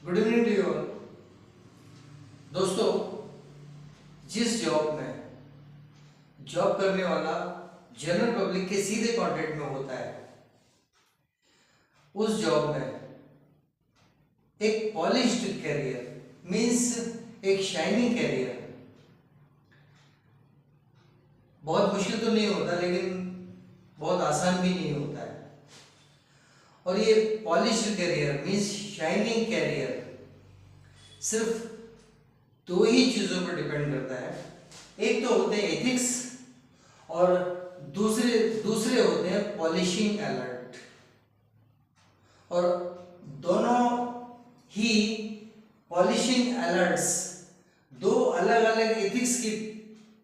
Good evening to you all. दोस्तों, जिस job में जॉब करने वाला जनरल पब्लिक के सीधे कांटेक्ट में होता है, उस जॉब में एक पॉलिश्ड कैरियर मीन्स एक शाइनिंग कैरियर बहुत मुश्किल तो नहीं होता, लेकिन बहुत आसान भी नहीं होता है। और ये polished career means shining career सिर्फ दो ही चीजों पर डिपेंड करता है। एक तो होते हैं एथिक्स और दूसरे होते हैं पॉलिशिंग अलर्ट। और दोनों ही पॉलिशिंग अलर्ट्स दो अलग अलग एथिक्स की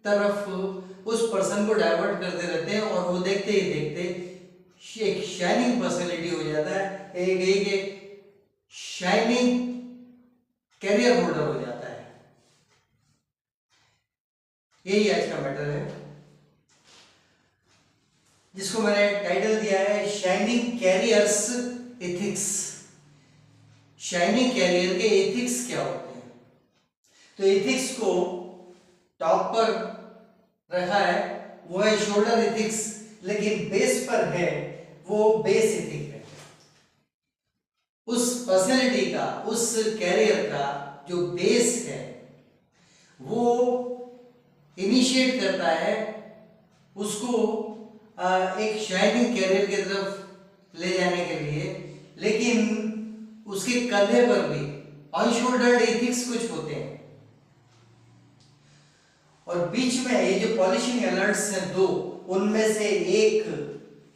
तरफ उस पर्सन को डाइवर्ट करते रहते हैं, और वो देखते ही देखते एक शाइनिंग पर्सनैलिटी हो जाता है, एक शाइनिंग कैरियर होल्डर हो जाता है। यही आज का मैटर है, जिसको मैंने टाइटल दिया है shining careers ethics. Shining career के एथिक्स क्या होते हैं? तो एथिक्स को टॉप पर रखा है, वो है शोल्डर एथिक्स, लेकिन बेस पर है वो बेस एथिक है। उस पर्सनैलिटी का, उस कैरियर का जो बेस है, वो इनिशिएट करता है उसको एक शाइनिंग कैरियर की तरफ ले जाने के लिए, लेकिन उसके कंधे पर भी अनशोल्डर्ड एथिक्स कुछ होते हैं। और बीच में ये जो पॉलिशिंग अलर्ट्स हैं दो, उनमें से एक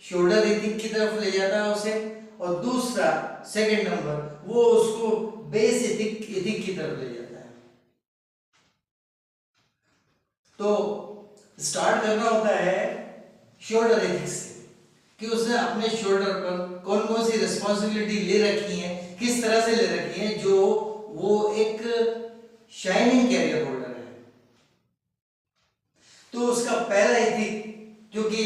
शोल्डर एथिक की तरफ ले जाता है उसे, और दूसरा सेकंड नंबर वो उसको बेस एथिक की तरफ ले जाता है। तो स्टार्ट करना होता है शोल्डर एथिक्स से, कि उसने अपने शोल्डर पर कौन कौन सी रिस्पॉन्सिबिलिटी ले रखी है, किस तरह से ले रखी है, जो वो एक शाइनिंग कैरियर होल्डर है। तो उसका पहला एथिक जो कि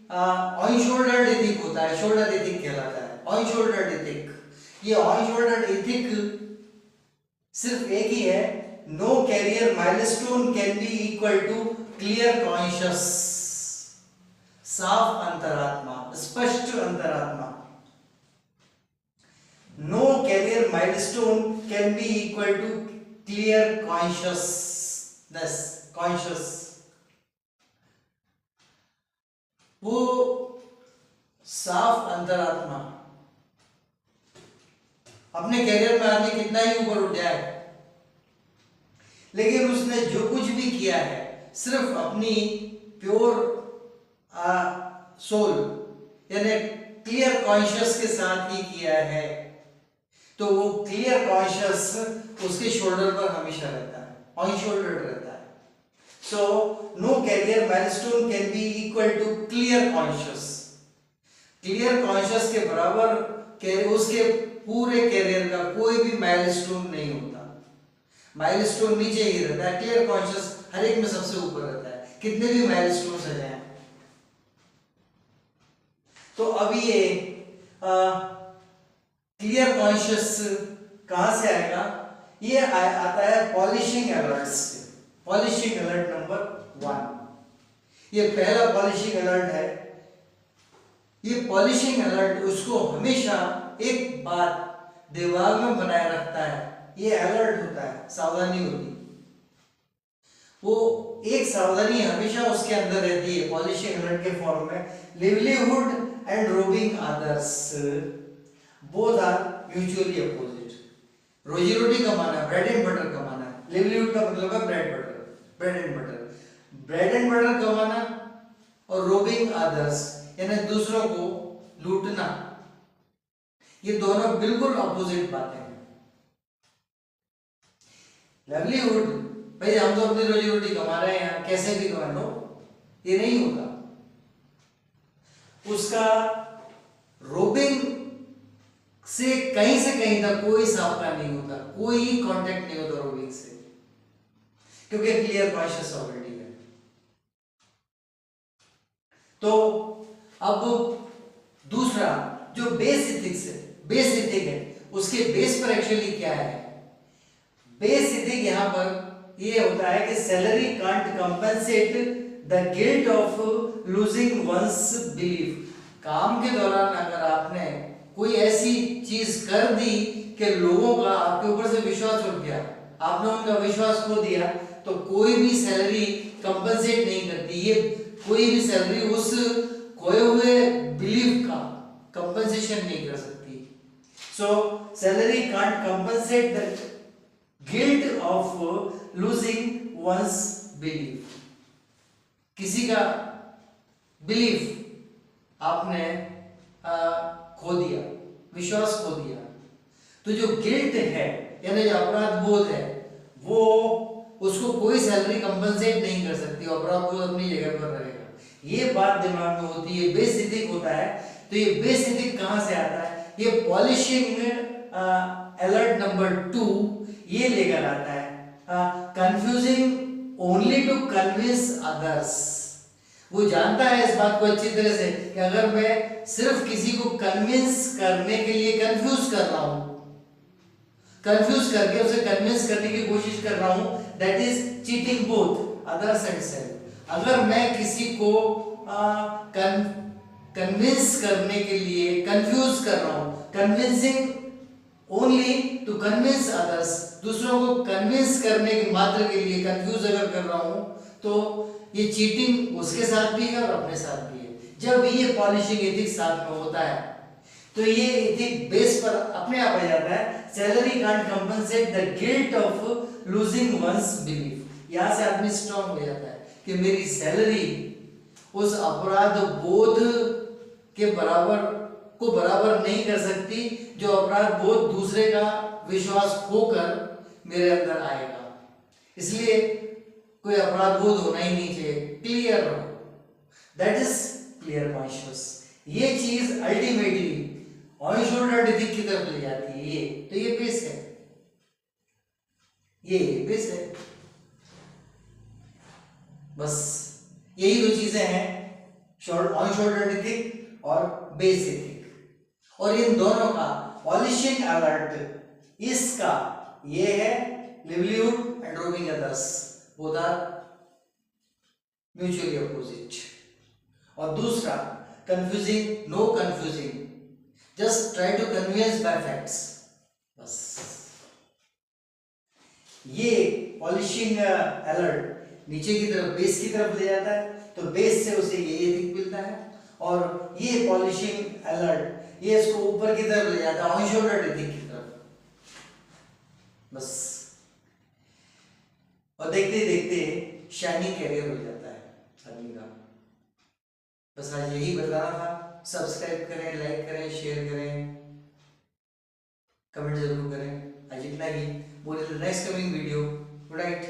अनशोल्डर्ड एथिक होता है, शोल्डर एथिक कहलाता है। अनशोल्डर्ड एथिक, ये अनशोल्डर्ड एथिक सिर्फ एक ही है, no career milestone can be equal to clear conscious. साफ अंतरात्मा, स्पष्ट अंतरात्मा। No career milestone can be equal to clear consciousness, conscious. वो साफ अंतरात्मा अपने कैरियर में आदमी कितना ही ऊपर उठ जाए, लेकिन उसने जो कुछ भी किया है सिर्फ अपनी प्योर सोल यानी क्लियर कॉन्शियस के साथ ही किया है, तो वो क्लियर कॉन्शियस उसके शोल्डर पर हमेशा रहता है, ऑन शोल्डर रहता है। So no career milestone can be equal to clear conscious. Clear conscious के बराबर उसके पूरे कैरियर का कोई भी माइलस्टोन नहीं होता। माइलस्टोन नीचे ही रहता है, क्लियर कॉन्शियस हर एक में सबसे ऊपर रहता है, कितने भी माइलस्टोन आ जाए। तो अब ये क्लियर कॉन्शियस कहां से आएगा? ये आता है पॉलिशिंग अलर्ट से। पॉलिशिंग अलर्ट नंबर 1, ये पहला पॉलिशिंग अलर्ट है। ये पॉलिशिंग अलर्ट उसको हमेशा एक बात दिमाग में बनाए रखता है, ये अलर्ट होता है, सावधानी होती है। वो एक सावधानी हमेशा उसके अंदर रहती है पॉलिशिंग अलर्ट के फॉर्म में। Livelihood and robbing others both are mutually opposite. रोजी रोटी कमाना, ब्रेड एंड बटर कमाना, लिवलीहुड का मतलब है bread butter, bread and butter. Bread and butter कमाना और रोबिंग अदर्स यानी दूसरों को लूटना, ये दोनों बिल्कुल अपोजिट बातें हैं। लाइवलीहुड, भाई हम तो अपनी रोजी रोटी कमा रहे हैं, कैसे भी कमा लो, ये नहीं होता। उसका रोबिंग से कहीं तक कोई साफा नहीं होता, कोई कांटेक्ट नहीं होता रोबिंग से, क्योंकि क्लियर कॉन्शियस ऑलरेडी है। तो अब दूसरा जो बेस एथिक्स है, बेस एथिक है, उसके बेस पर एक्चुअली क्या है, बेस इथिक यहाँ पर ये होता है कि salary can't compensate the guilt of losing one's belief. काम के दौरान अगर आपने कोई ऐसी चीज कर दी कि लोगों का आपके ऊपर से विश्वास उठ गया, आपने उनका विश्वास खो दिया, तो कोई भी सैलरी कंपनसेट नहीं करती। ये कोई भी सैलरी उस खोए हुए बिलीफ का कंपनसेशन नहीं कर सकती। So salary can't compensate the guilt of losing one's belief. किसी का बिलीफ आपने खो दिया, विश्वास खो दिया, तो जो गिल्ट है यानी जो अपराध बोध है वो उसको कोई सैलरी कंपनसेट नहीं कर सकती, अपराध बोध अपनी जगह पर रहेगा। ये बात दिमाग में होती है, बेस इथिक होता है। तो ये बेस इथिक कहां से आता है, ये पॉलिशिंग अलर्ट नंबर 2 ये लेकर आता है, confusing only to convince others. वो जानता है इस बात को अच्छी तरह से कि अगर मैं सिर्फ किसी को कन्विंस करने के लिए कंफ्यूज कर रहा हूं, कंफ्यूज करके उसे कन्विंस करने की कोशिश कर रहा हूं, that is cheating both others and self. अगर मैं किसी को कन्विंस करने के लिए कंफ्यूज कर रहा हूं, convincing only to convince others, दूसरों को कन्विंस करने के मात्र के लिए कंफ्यूज अगर कर रहा हूं, तो ये चीटिंग उसके साथ भी है और अपने साथ भी है। जब ये पॉलिशिंग एथिक साथ में होता है तो ये एथिक बेस पर अपने आप आ जाता है, salary can't compensate the guilt of losing one's belief. यहां से आदमी स्ट्रांग हो जाता है कि मेरी सैलरी उस अपराध बोध के बराबर नहीं कर सकती जो अपराध बोध दूसरे का विश्वास खोकर मेरे अंदर आएगा। इसलिए कोई अपराध बोध होना ही नहीं चाहिए, क्लियर रहो, दैट इज क्लियर कॉन्शियस। ये चीज अल्टीमेटली ऑन शोल्डर एथिक की तरफ ले जाती है। ये तो ये बेस है, ये बेस है, बस यही दो चीजें हैं, ऑन शोल्डर एथिक और बेस एथिक। और इन दोनों का पॉलिशिंग अलर्ट इसका ये है livelihood and robbing others, both are mutually opposite. और दूसरा confusing, no confusing, just try to convince by facts, बस। ये पॉलिशिंग अलर्ट नीचे की तरफ बेस की तरफ ले जाता है, तो बेस से उसे ये एथिक मिलता है, और ये पॉलिशिंग अलर्ट ये इसको ऊपर की तरफ ले जाता है, ऑन शोल्डर एथिक की तरफ, बस। और देखते देखते शाइनिंग कैरियर हो जाता है आदमी का। बस आज यही बताना था। सब्सक्राइब करें, लाइक करें, शेयर करें, कमेंट जरूर करें। आज इतना ही। Next coming video. Good night.